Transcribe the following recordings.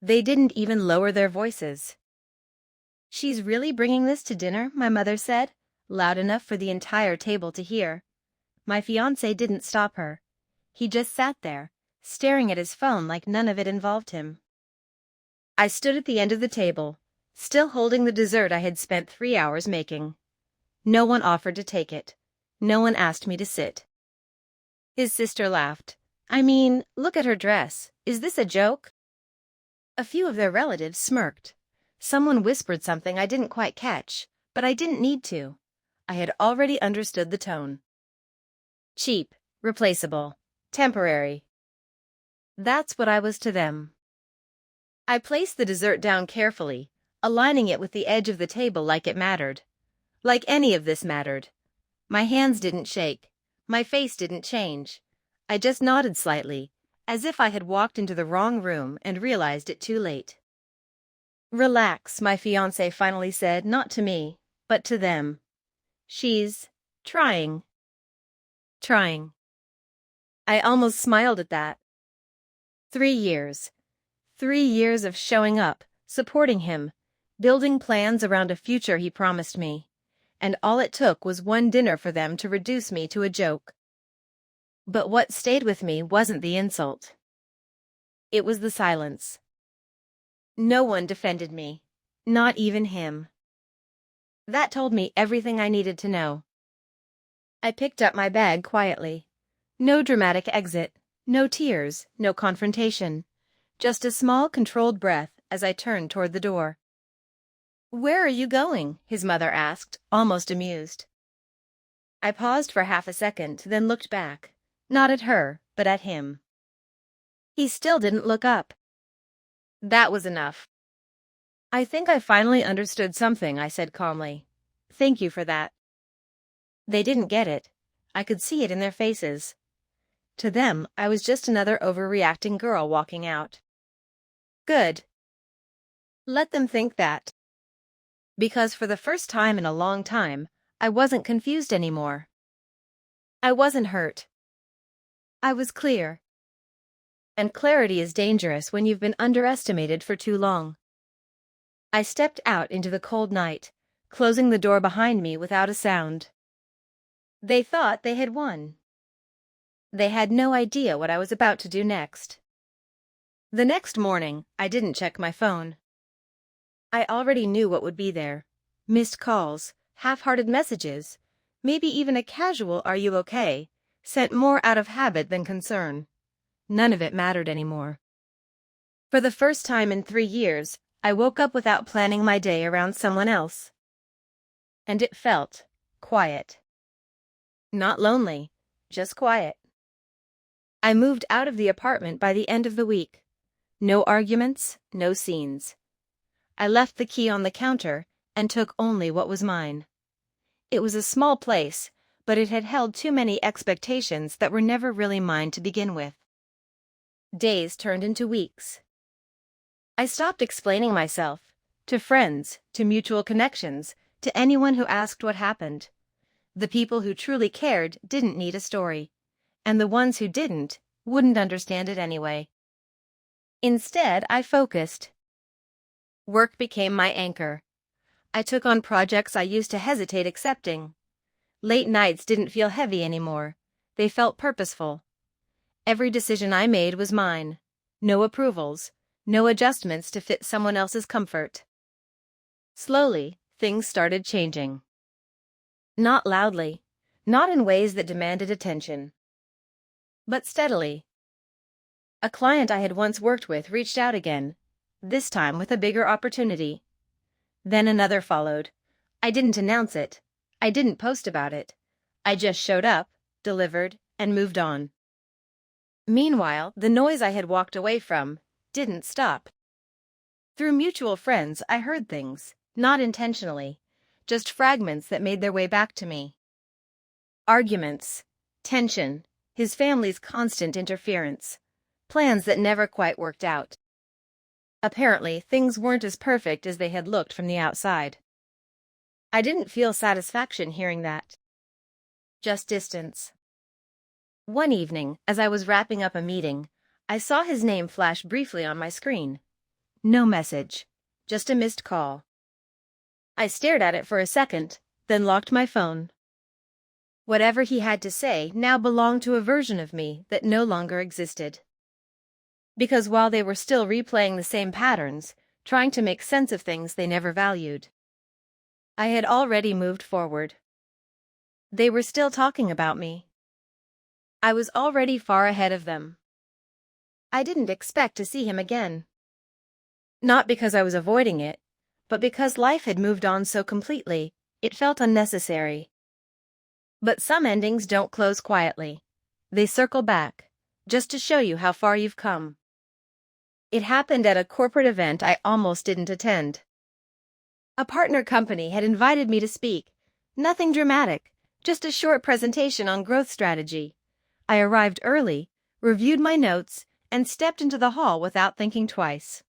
They didn't even lower their voices. "She's really bringing this to dinner," my mother said, loud enough for the entire table to hear. My fiancé didn't stop her. He just sat there, staring at his phone like none of it involved him. I stood at the end of the table, still holding the dessert I had spent 3 hours making. No one offered to take it. No one asked me to sit. His sister laughed. "I mean, look at her dress. Is this a joke?" A few of their relatives smirked. Someone whispered something I didn't quite catch, but I didn't need to. I had already understood the tone. Cheap, replaceable, temporary. That's what I was to them. I placed the dessert down carefully, aligning it with the edge of the table like it mattered. Like any of this mattered. My hands didn't shake. My face didn't change. I just nodded slightly, as if I had walked into the wrong room and realized it too late. "Relax," my fiancé finally said, not to me, but to them. "She's trying." Trying. I almost smiled at that. 3 years. 3 years of showing up, supporting him, building plans around a future he promised me. And all it took was one dinner for them to reduce me to a joke. But what stayed with me wasn't the insult. It was the silence. No one defended me, not even him. That told me everything I needed to know. I picked up my bag quietly. No dramatic exit, no tears, no confrontation. Just a small, controlled breath as I turned toward the door. "Where are you going?" his mother asked, almost amused. I paused for half a second, then looked back, not at her, but at him. He still didn't look up. That was enough. "I think I finally understood something," I said calmly. "Thank you for that." They didn't get it. I could see it in their faces. To them, I was just another overreacting girl walking out. Good. Let them think that. Because for the first time in a long time, I wasn't confused anymore. I wasn't hurt. I was clear. And clarity is dangerous when you've been underestimated for too long. I stepped out into the cold night, closing the door behind me without a sound. They thought they had won. They had no idea what I was about to do next. The next morning, I didn't check my phone. I already knew what would be there. Missed calls, half-hearted messages, maybe even a casual "Are you okay?" sent more out of habit than concern. None of it mattered anymore. For the first time in 3 years, I woke up without planning my day around someone else. And it felt quiet. Not lonely, just quiet. I moved out of the apartment by the end of the week. No arguments, no scenes. I left the key on the counter and took only what was mine. It was a small place, but it had held too many expectations that were never really mine to begin with. Days turned into weeks. I stopped explaining myself, to friends, to mutual connections, to anyone who asked what happened. The people who truly cared didn't need a story, and the ones who didn't wouldn't understand it anyway. Instead, I focused. Work became my anchor. I took on projects I used to hesitate accepting. Late nights didn't feel heavy anymore. They felt purposeful. Every decision I made was mine. No approvals, no adjustments to fit someone else's comfort. Slowly, things started changing. Not loudly, not in ways that demanded attention, but steadily. A client I had once worked with reached out again, this time with a bigger opportunity. Then another followed. I didn't announce it. I didn't post about it. I just showed up, delivered, and moved on. Meanwhile, the noise I had walked away from didn't stop. Through mutual friends, I heard things, not intentionally, just fragments that made their way back to me. Arguments, tension, his family's constant interference, plans that never quite worked out. Apparently, things weren't as perfect as they had looked from the outside. I didn't feel satisfaction hearing that. Just distance. One evening, as I was wrapping up a meeting, I saw his name flash briefly on my screen. No message. Just a missed call. I stared at it for a second, then locked my phone. Whatever he had to say now belonged to a version of me that no longer existed. Because while they were still replaying the same patterns, trying to make sense of things they never valued, I had already moved forward. They were still talking about me. I was already far ahead of them. I didn't expect to see him again. Not because I was avoiding it, but because life had moved on so completely, it felt unnecessary. But some endings don't close quietly. They circle back, just to show you how far you've come. It happened at a corporate event I almost didn't attend. A partner company had invited me to speak. Nothing dramatic, just a short presentation on growth strategy. I arrived early, reviewed my notes, and stepped into the hall without thinking twice.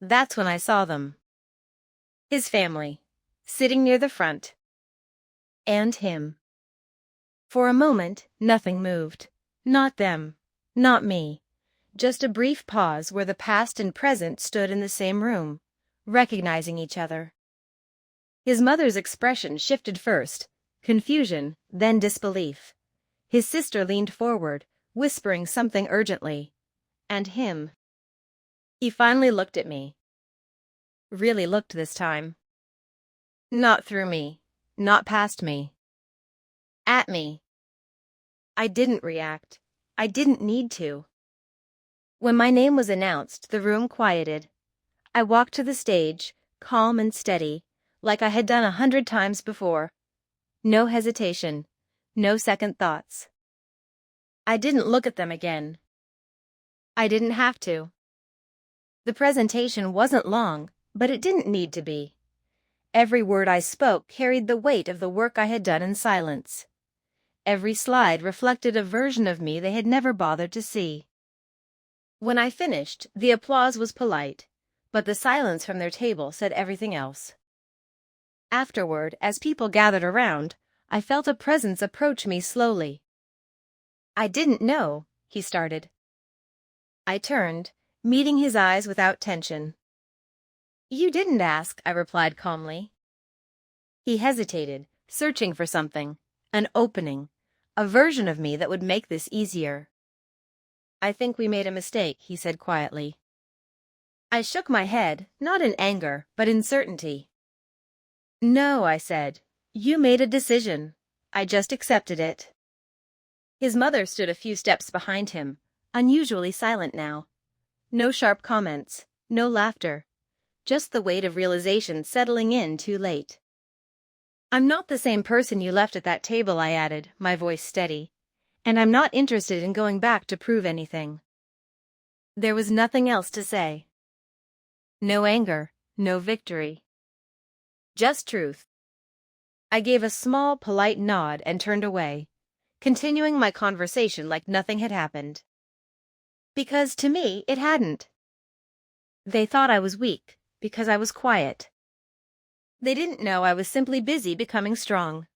That's when I saw them. His family, sitting near the front. And him. For a moment, nothing moved. Not them. Not me. Just a brief pause where the past and present stood in the same room, recognizing each other. His mother's expression shifted first, confusion, then disbelief. His sister leaned forward, whispering something urgently. And him. He finally looked at me. Really looked this time. Not through me. Not past me. At me. I didn't react. I didn't need to. When my name was announced, the room quieted. I walked to the stage, calm and steady, like I had done 100 times before. No hesitation. No second thoughts. I didn't look at them again. I didn't have to. The presentation wasn't long, but it didn't need to be. Every word I spoke carried the weight of the work I had done in silence. Every slide reflected a version of me they had never bothered to see. When I finished, the applause was polite, but the silence from their table said everything else. Afterward, as people gathered around, I felt a presence approach me slowly. "I didn't know," he started. I turned, meeting his eyes without tension. "You didn't ask," I replied calmly. He hesitated, searching for something, an opening, a version of me that would make this easier. "I think we made a mistake," he said quietly. I shook my head, not in anger, but in certainty. "No," I said. "You made a decision. I just accepted it." His mother stood a few steps behind him, unusually silent now. No sharp comments, no laughter, just the weight of realization settling in too late. "I'm not the same person you left at that table," I added, my voice steady. "And I'm not interested in going back to prove anything." There was nothing else to say. No anger, no victory. Just truth. I gave a small, polite nod and turned away, continuing my conversation like nothing had happened. Because to me, it hadn't. They thought I was weak, because I was quiet. They didn't know I was simply busy becoming strong.